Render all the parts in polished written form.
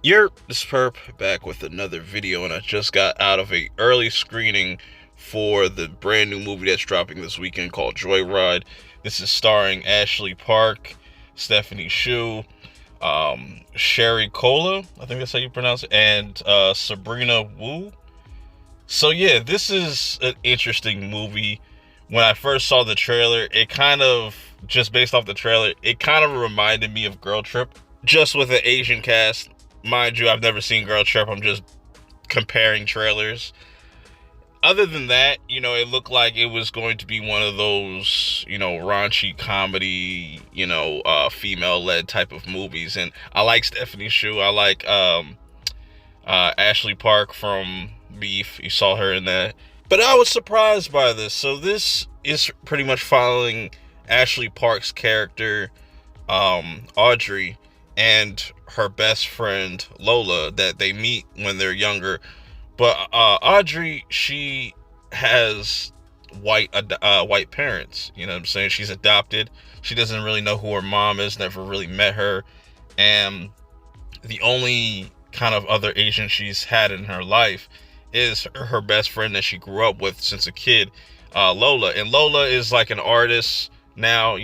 This Perp back with another video, and I just got out of a early screening for the brand new movie that's dropping this weekend called Joyride. This is starring Ashley Park, Stephanie Shu, Sherry Cola, I think that's how you pronounce it, and Sabrina Wu. So yeah, this is an interesting movie. When I first saw the trailer, it kind of, just based off the trailer, it kind of reminded me of Girl Trip, just with an Asian cast. Mind you, I've never seen Girl Trip. I'm just comparing trailers. Other than that, it looked like it was going to be one of those, raunchy comedy, female-led type of movies. And I like Stephanie Shu. I like Ashley Park from Beef. You saw her in that. But I was surprised by this. So this is pretty much following Ashley Park's character, Audrey, and her best friend Lola, that they meet when they're younger. But Audrey, she has white parents. You know what I'm saying? She's adopted. She doesn't really know who her mom is. Never really met her, and the only kind of other Asian she's had in her life is her best friend that she grew up with since a kid, Lola. And Lola is like an artist now.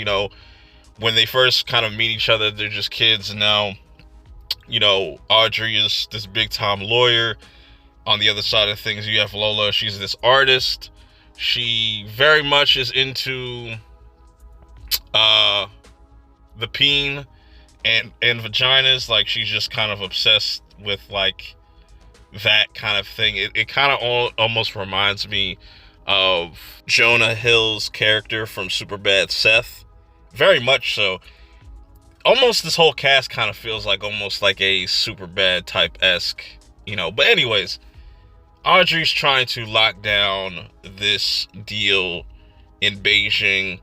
When they first kind of meet each other, they're just kids, and now, Audrey is this big time lawyer. On the other side of things, you have Lola. She's this artist. She very much is into the peen and vaginas. Like, she's just kind of obsessed with like that kind of thing. It kind of almost reminds me of Jonah Hill's character from Superbad, Seth. Very much so. Almost this whole cast kind of feels like almost like a Superbad type-esque, But anyways, Audrey's trying to lock down this deal in Beijing.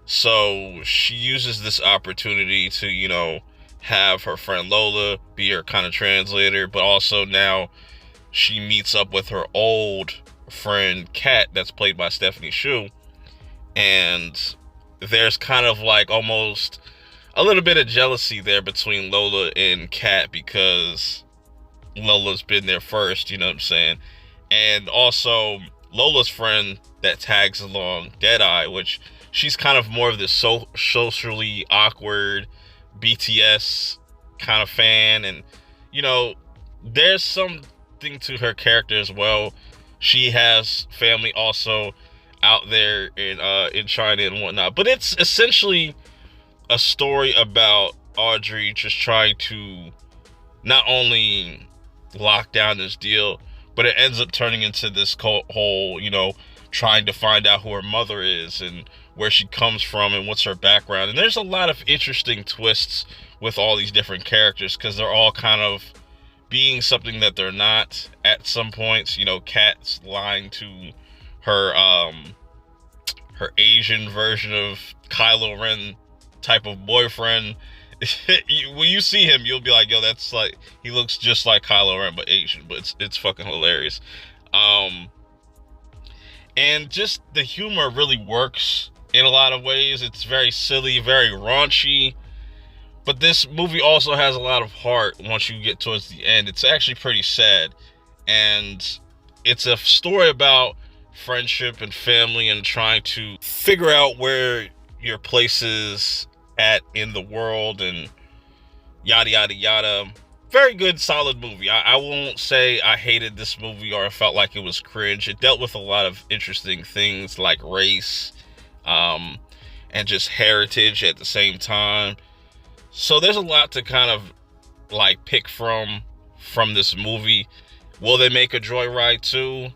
So she uses this opportunity to, have her friend Lola be her kind of translator. But also now she meets up with her old friend Kat, that's played by Stephanie Shu. And there's kind of like almost a little bit of jealousy there between Lola and Kat, because Lola's been there first, you know what I'm saying? And also Lola's friend that tags along, Deadeye, which she's kind of more of this socially awkward BTS kind of fan. And, there's something to her character as well. She has family also out there in China and whatnot. But it's essentially a story about Audrey just trying to not only lock down this deal, but it ends up turning into this whole, trying to find out who her mother is and where she comes from and what's her background. And there's a lot of interesting twists with all these different characters, because they're all kind of being something that they're not at some points. Kat's lying to her her Asian version of Kylo Ren type of boyfriend. When you see him, you'll be like, yo, that's like, he looks just like Kylo Ren but Asian. But it's fucking hilarious. And just the humor really works in a lot of ways. It's very silly, very raunchy, but this movie also has a lot of heart. Once you get towards the end, it's actually pretty sad, and it's a story about friendship and family and trying to figure out where your place is at in the world and yada yada yada. Very good, solid movie. I won't say I hated this movie or I felt like it was cringe. It dealt with a lot of interesting things like race, and just heritage at the same time. So there's a lot to kind of like pick from this movie. Will they make a Joyride 2?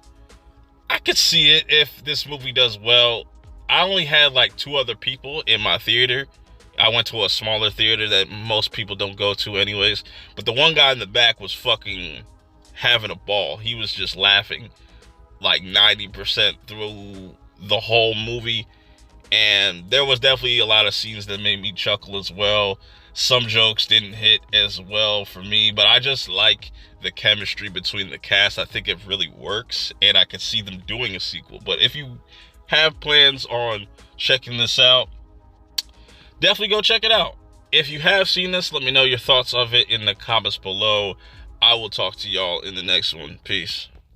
I could see it if this movie does well. I only had like 2 other people in my theater. I went to a smaller theater that most people don't go to anyways. But the one guy in the back was fucking having a ball. He was just laughing like 90% through the whole movie. And there was definitely a lot of scenes that made me chuckle as well. Some jokes didn't hit as well for me, but I just like the chemistry between the cast. I think it really works, and I could see them doing a sequel. But if you have plans on checking this out, definitely go check it out. If you have seen this, let me know your thoughts of it in the comments below. I will talk to y'all in the next one. Peace.